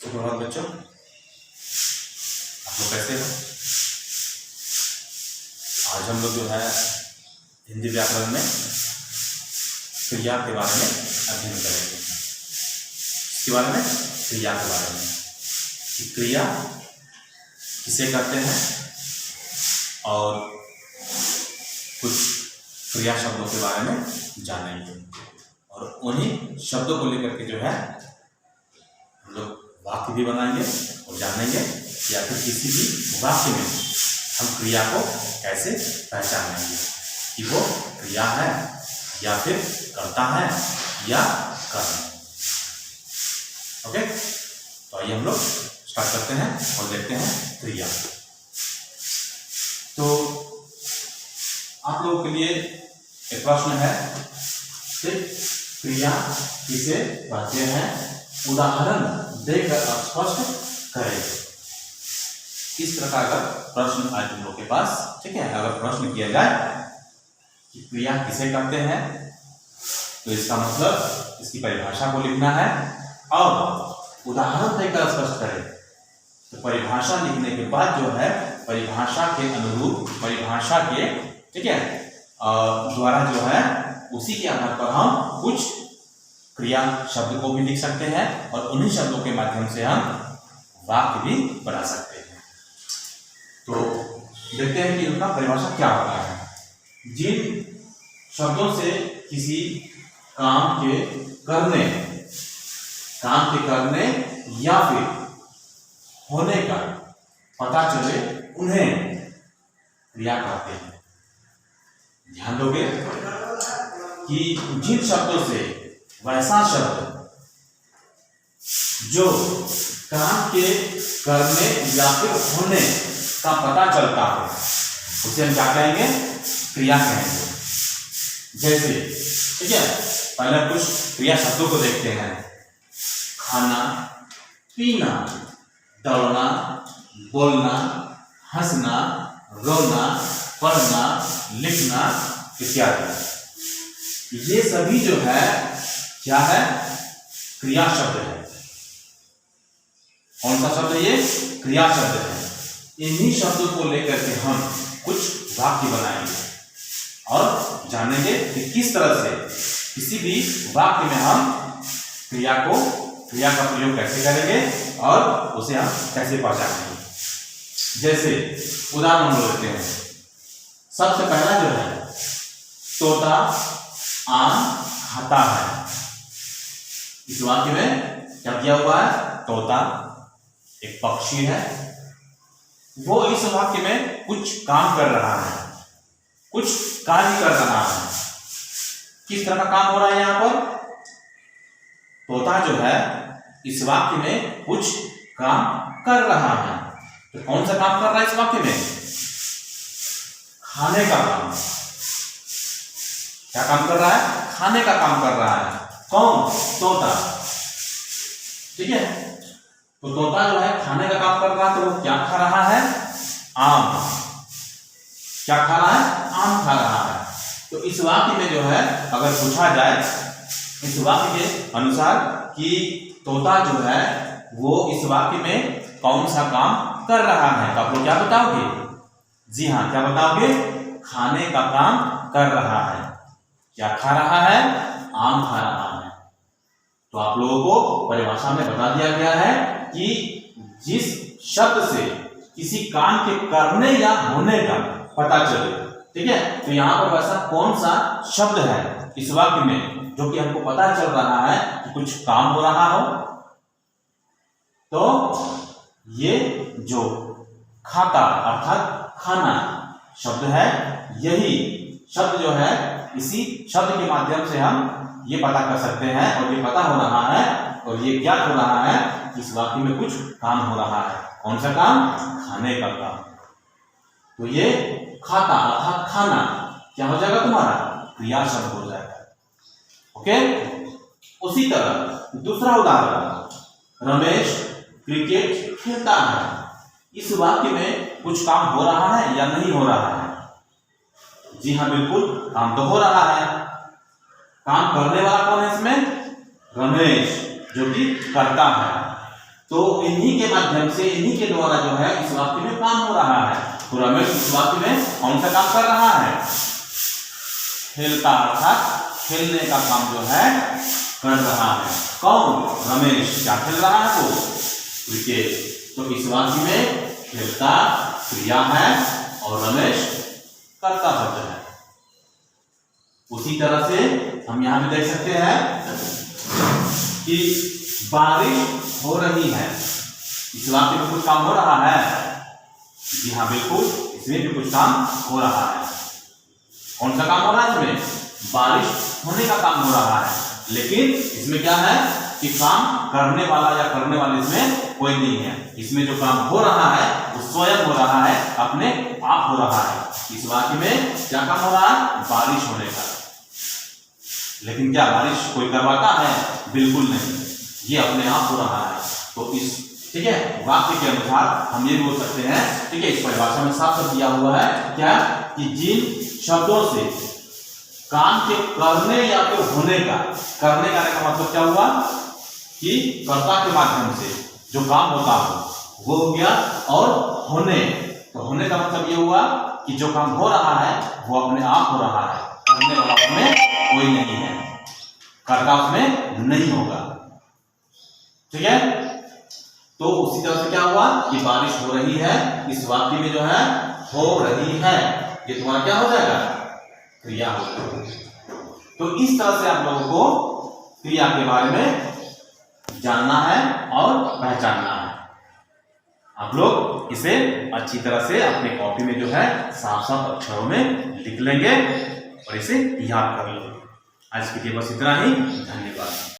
सुप्रभात बच्चों, आप लोग कैसे हो? आज हम लोग जो है हिंदी व्याकरण में क्रिया के बारे में अध्ययन करेंगे। इसके बारे में क्रिया के बारे में कि क्रिया किसे कहते हैं और कुछ क्रिया शब्दों के बारे में जानेंगे और उन्हीं शब्दों को लेकर के जो है हम लोग वाक्य भी बनाएंगे और जानेंगे कि आखिर किसी भी वाक्य में हम क्रिया को कैसे पहचानेंगे कि वो क्रिया है या फिर कर्ता है या कर्म। ओके, तो आइए हम लोग स्टार्ट करते हैं और देखते हैं क्रिया। तो आप लोगों के लिए एक प्रश्न है कि क्रिया किसे कहते हैं, उदाहरण देकर स्पष्ट करें। इस प्रकार का प्रश्न आज तुम लोग के पास, ठीक है। अगर प्रश्न किया जाए कि क्रिया किसे कहते हैं तो इसका मतलब इसकी परिभाषा को लिखना है और उदाहरण देकर स्पष्ट करें। तो परिभाषा लिखने के बाद जो है परिभाषा के अनुरूप, परिभाषा के, ठीक है, द्वारा जो है उसी के आधार पर हम कुछ क्रिया शब्द को भी लिख सकते हैं और उन्हीं शब्दों के माध्यम से हम वाक्य भी बना सकते हैं। तो देखते हैं कि उनका परिभाषा क्या होता है। जिन शब्दों से किसी काम के करने या फिर होने का पता चले उन्हें क्रिया कहते हैं। ध्यान दोगे कि जिन शब्दों से वैसा शब्द जो काम के करने या फिर होने का पता चलता है उसे हम क्या कहेंगे, क्रिया कहेंगे। जैसे, ठीक है, पहले कुछ क्रिया शब्दों को देखते हैं। खाना, पीना, दौड़ना, बोलना, हंसना, रोना, पढ़ना, लिखना इत्यादि। ये सभी जो है क्या है, क्रिया शब्द है। कौन सा शब्द है ये, क्रिया शब्द है। इन्हीं शब्दों को लेकर के हम कुछ वाक्य बनाएंगे और जानेंगे कि किस तरह से किसी भी वाक्य में हम क्रिया का प्रयोग कैसे करेंगे और उसे हम कैसे पहचानेंगे। जैसे उदाहरण लेते हैं। सबसे पहला जो है, तोता आम खाता है। इस वाक्य में क्या किया हुआ है, तोता एक पक्षी है, वो इस वाक्य में कुछ काम कर रहा है, कुछ कार्य कर रहा है। किस तरह का काम हो रहा है यहाँ पर, तोता जो है इस वाक्य में कुछ काम कर रहा है। तो कौन सा काम कर रहा है इस वाक्य में, खाने का काम। क्या काम कर रहा है, खाने का काम कर रहा है। कौन, तोता, ठीक है। तो तोता जो है खाने का काम कर रहा है, तो वो क्या खा रहा है, आम। क्या खा रहा है, आम खा रहा है। तो इस वाक्य में जो है अगर पूछा जाए इस वाक्य के अनुसार कि तोता जो है वो इस वाक्य में कौन सा काम कर रहा है, तो आप लोग क्या बताओगे, जी हाँ, क्या बताओगे, खाने का काम कर रहा है। क्या खा रहा है, आम खा रहा है। तो आप लोगों को परिभाषा में बता दिया गया है कि जिस शब्द से किसी काम के करने या होने का पता चले, ठीक है। तो यहाँ पर वैसा कौन सा शब्द है इस वाक्य में जो कि हमको पता चल रहा है कि कुछ काम हो रहा हो। तो ये जो खाता अर्थात खाना शब्द है, यही शब्द जो है इसी शब्द के माध्यम से हम ये पता कर सकते हैं और ये पता हो रहा है और ये ज्ञात हो रहा है कि इस वाक्य में कुछ काम हो रहा है। कौन सा काम, खाने का काम। तो ये खाता अर्थात खाना क्या हो जाएगा, तुम्हारा क्रिया शब्द हो जाएगा। ओके, उसी तरह दूसरा उदाहरण, रमेश क्रिकेट खेलता है। इस वाक्य में कुछ काम हो रहा है या नहीं हो रहा है, जी हाँ, बिल्कुल काम तो हो रहा है। काम करने वाला कौन है इसमें, रमेश, जो कि करता है। तो इन्हीं के माध्यम से, इन्हीं के द्वारा जो है इस वाक्य में काम हो रहा है। तो रमेश इस वाक्य में कौन सा काम कर रहा है? खेलता, अर्थात खेलने का काम जो है कर रहा है। कौन? रमेश। क्या खेल रहा है वो? क्रिकेट। तो इस वाक्य में खेलता क्रिया है और रमेश कर्ता शब्द है। उसी तरह से हम यहां भी देख सकते हैं कि बारिश हो रही है। इस वाक्य में कुछ काम हो रहा है? जी हाँ, बिल्कुल, इसमें भी कुछ काम हो रहा है। कौन सा काम हो रहा है? इसमें बारिश होने का काम हो रहा है। लेकिन इसमें क्या है कि काम करने वाला या करने वाले इसमें कोई नहीं है। इसमें जो काम हो रहा है वो स्वयं हो रहा है, अपने आप हो रहा है। इस वाक्य में क्या काम हो रहा है? बारिश होने का। लेकिन क्या बारिश कोई करवाता है? बिल्कुल नहीं, ये अपने आप हो रहा है। तो इस ठीक है वाक्य के अनुसार हम ये बोल सकते हैं, ठीक है, इस परिभाषा में साफ साफ दिया हुआ है क्या कि जिन शब्दों से काम के करने या फिर होने का, करने का मतलब क्या हुआ कि कर्ता के माध्यम से जो काम होता हो वो हो गया, और होने, तो होने का मतलब ये हुआ कि जो काम हो रहा है वो अपने आप हो रहा है, करने वाला उसमें कोई नहीं है, कर्ता उसमें नहीं होगा। ठीक है, तो उसी तरह से क्या हुआ कि बारिश हो रही है। इस वाक्य में जो है हो रही है, ये तुम्हारा क्या हो जाएगा? क्रिया हो जाएगा। तो इस तरह से आप लोगों को क्रिया के बारे में जानना है और पहचानना है। आप लोग इसे अच्छी तरह से अपने कॉपी में जो है साफ साफ अक्षरों में लिख लेंगे और इसे याद कर लेंगे। आज के लिए बस इतना ही। धन्यवाद।